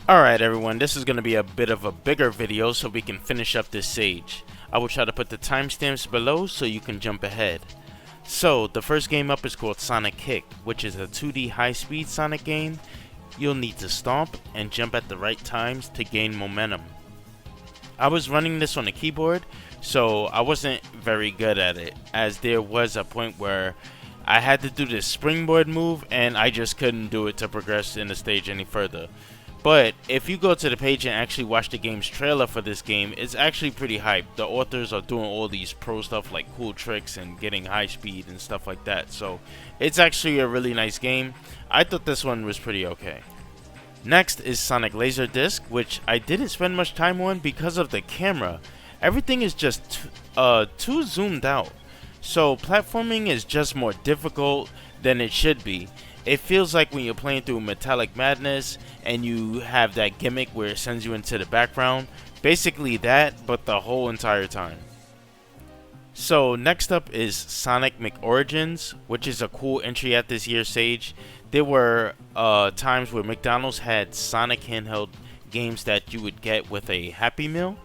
Alright everyone, this is going to be a bit of a bigger video so we can finish up this stage. I will try to put the timestamps below so you can jump ahead. So, the first game up is called Sonic Kick, which is a 2D high-speed Sonic game. You'll need to stomp and jump at the right times to gain momentum. I was running this on a keyboard, so I wasn't very good at it, as there was a point where I had to do this springboard move and I just couldn't do it to progress in the stage any further. But if you go to the page and actually watch the game's trailer for this game, it's actually pretty hyped. The authors are doing all these pro stuff like cool tricks and getting high speed and stuff like that. So it's actually a really nice game. I thought this one was pretty okay. Next is Sonic Laserdisc, which I didn't spend much time on because of the camera. Everything is just too zoomed out. So platforming is just more difficult than it should be. It feels like when you're playing through Metallic Madness and you have that gimmick where it sends you into the background. Basically that, but the whole entire time. So next up is Sonic McOrigins, which is a cool entry at this year's stage. There were times where McDonald's had Sonic handheld games that you would get with a Happy Meal.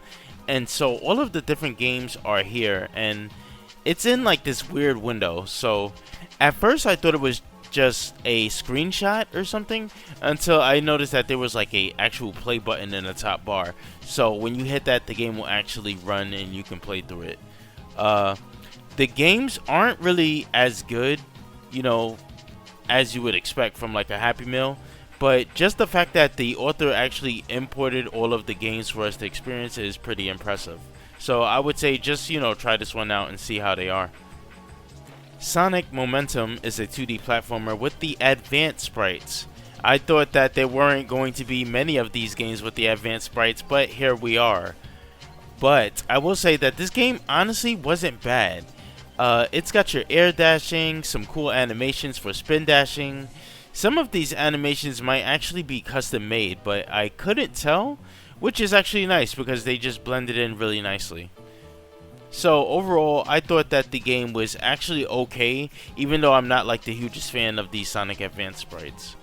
And so all of the different games are here, and it's in like this weird window. So at first I thought it was just a screenshot or something until I noticed that there was like a actual play button in the top bar. So when you hit that, the game will actually run and you can play through it. The games aren't really as good, you know, as you would expect from like a Happy Meal, but just the fact that the author actually imported all of the games for us to experience is pretty impressive. So I would say just, you know, try this one out and see how they are. Sonic Momentum is a 2D platformer with the advanced sprites. I thought that there weren't going to be many of these games with the advanced sprites, but here we are. But I will say that this game honestly wasn't bad. It's got your air dashing, some cool animations for spin dashing. Some of these animations might actually be custom made, but I couldn't tell, which is actually nice because they just blended in really nicely. So overall, I thought that the game was actually okay, even though I'm not like the hugest fan of these Sonic Advanced sprites.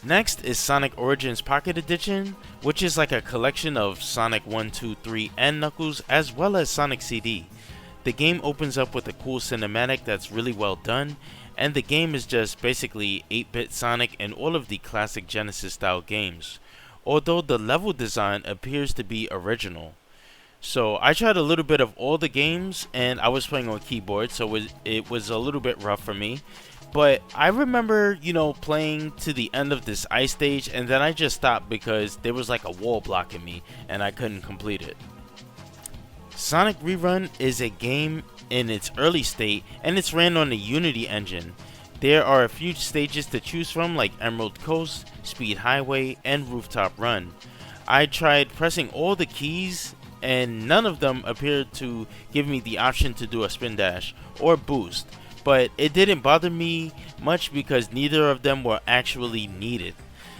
Next is Sonic Origins Pocket Edition, which is like a collection of Sonic 1, 2, 3, and Knuckles, as well as Sonic CD. The game opens up with a cool cinematic that's really well done, and the game is just basically 8-bit Sonic and all of the classic Genesis style games, although the level design appears to be original. So I tried a little bit of all the games, and I was playing on keyboard, so it was a little bit rough for me. But I remember, you know, playing to the end of this ice stage, and then I just stopped because there was like a wall blocking me, and I couldn't complete it. Sonic Rerun is a game in its early state, and it's ran on the Unity engine. There are a few stages to choose from, like Emerald Coast, Speed Highway, and Rooftop Run. I tried pressing all the keys, and none of them appeared to give me the option to do a spin dash or boost, but it didn't bother me much because neither of them were actually needed.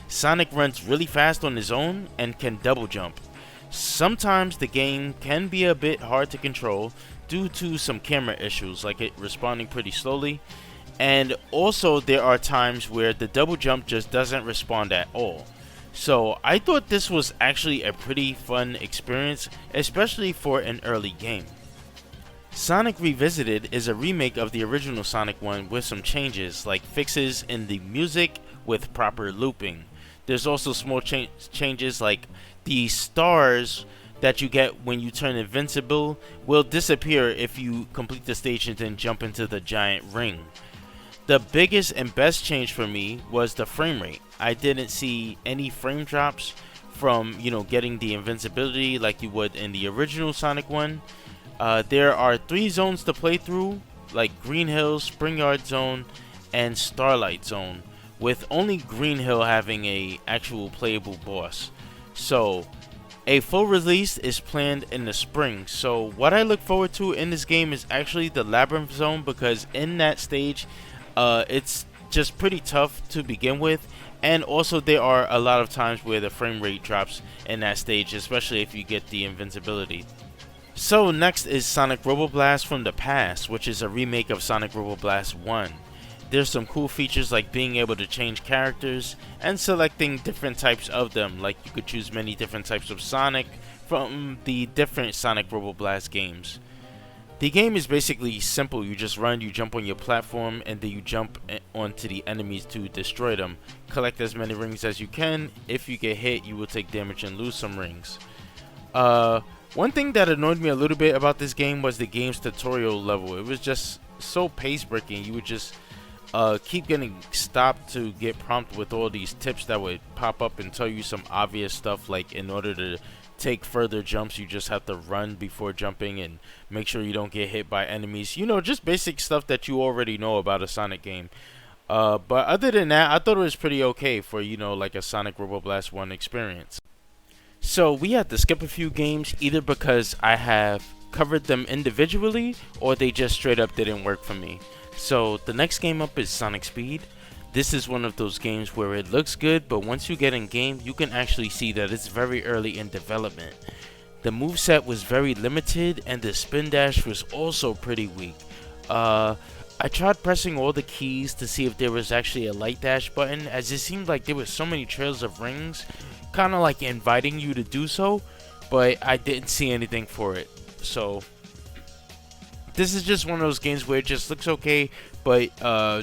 Sonic runs really fast on his own and can double jump. Sometimes the game can be a bit hard to control due to some camera issues, like it responding pretty slowly, and also there are times where the double jump just doesn't respond at all. So I thought this was actually a pretty fun experience, especially for an early game. Sonic Revisited is a remake of the original Sonic 1 with some changes, like fixes in the music with proper looping. There's also small changes like the stars that you get when you turn invincible will disappear if you complete the stage and then jump into the giant ring. The biggest and best change for me was the frame rate. I didn't see any frame drops from, you know, getting the invincibility like you would in the original Sonic 1. There are 3 zones to play through, like Green Hill, Spring Yard Zone, and Starlight Zone, with only Green Hill having a actual playable boss. So a full release is planned in the spring. So what I look forward to in this game is actually the Labyrinth Zone, because in that stage it's just pretty tough to begin with, and also there are a lot of times where the frame rate drops in that stage, especially if you get the invincibility. So next is Sonic Robo Blast from the Past, which is a remake of Sonic Robo Blast 1. there's some cool features like being able to change characters and selecting different types of them. Like you could choose many different types of Sonic from the different Sonic Robo Blast games. The game is basically simple. You just run, you jump on your platform, and then you jump onto the enemies to destroy them. Collect as many rings as you can. If you get hit, you will take damage and lose some rings. One thing that annoyed me a little bit about this game was the game's tutorial level. It was just so pace breaking. You would just keep getting stopped to get prompted with all these tips that would pop up and tell you some obvious stuff, like in order to take further jumps you just have to run before jumping and make sure you don't get hit by enemies. You know, just basic stuff that you already know about a Sonic game. But other than that, I thought it was pretty okay for, you know, like a Sonic Robo Blast 1 experience. So we had to skip a few games either because I have covered them individually or they just straight up didn't work for me. So the next game up is Sonic Speed. This is one of those games where it looks good, but once you get in game, you can actually see that it's very early in development. The moveset was very limited, and the spin dash was also pretty weak. I tried pressing all the keys to see if there was actually a light dash button, as it seemed like there were so many trails of rings, kind of like inviting you to do so, but I didn't see anything for it. So this is just one of those games where it just looks okay, but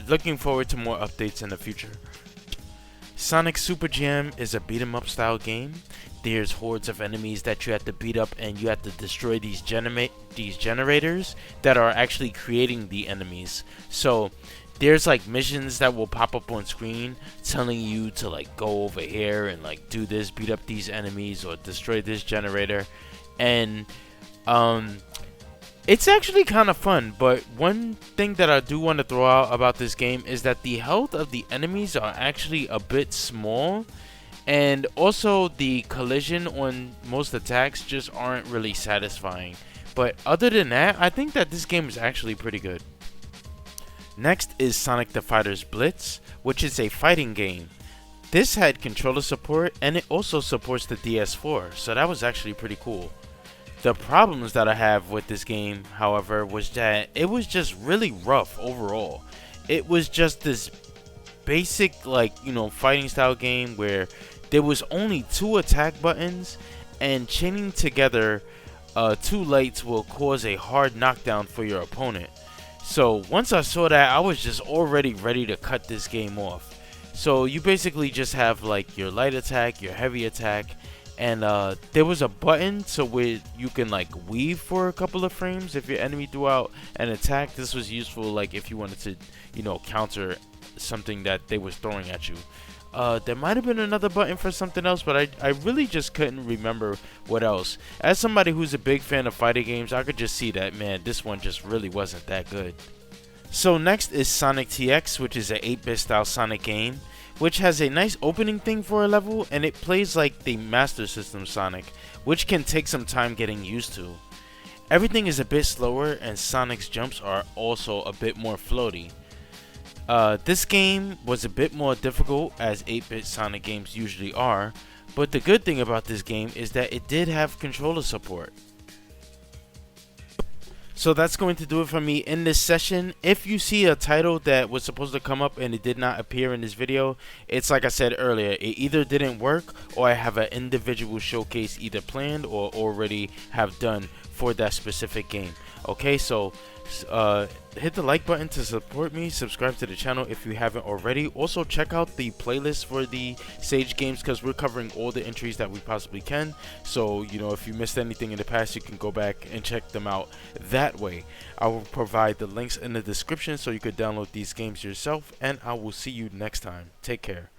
looking forward to more updates in the future. Sonic Super Jam is a beat 'em up style game. There's hordes of enemies that you have to beat up, and you have to destroy these generators that are actually creating the enemies. So there's like missions that will pop up on screen telling you to like go over here and like do this, beat up these enemies or destroy this generator. And it's actually kind of fun, but one thing that I do want to throw out about this game is that the health of the enemies are actually a bit small, and also the collision on most attacks just aren't really satisfying. But other than that, I think that this game is actually pretty good. Next is Sonic the Fighter's Blitz, which is a fighting game. This had controller support, and it also supports the DS4, so that was actually pretty cool. The problems that I have with this game, however, was that it was just really rough overall. It was just this basic, like, you know, fighting style game where there was only 2 attack buttons, and chaining together 2 lights will cause a hard knockdown for your opponent. So once I saw that, I was just already ready to cut this game off. So you basically just have like your light attack, your heavy attack, and there was a button so where you can like weave for a couple of frames if your enemy threw out an attack. This was useful like if you wanted to, you know, counter something that they was throwing at you. There might have been another button for something else, but I really just couldn't remember what else. As somebody who's a big fan of fighting games, I could just see that, man, this one just really wasn't that good. So next is Sonic TX, which is a 8-bit style Sonic game, which has a nice opening thing for a level, and it plays like the Master System Sonic, which can take some time getting used to. Everything is a bit slower, and Sonic's jumps are also a bit more floaty. This game was a bit more difficult, as 8-bit Sonic games usually are, but the good thing about this game is that it did have controller support. So that's going to do it for me in this session. If you see a title that was supposed to come up and it did not appear in this video, it's like I said earlier, it either didn't work or I have an individual showcase either planned or already have done for that specific game. Okay, so hit the like button to support me, subscribe to the channel if you haven't already. Also check out the playlist for the Sage games because we're covering all the entries that we possibly can. So, you know, if you missed anything in the past, you can go back and check them out that way. I will provide the links in the description so you could download these games yourself, and I will see you next time. Take care.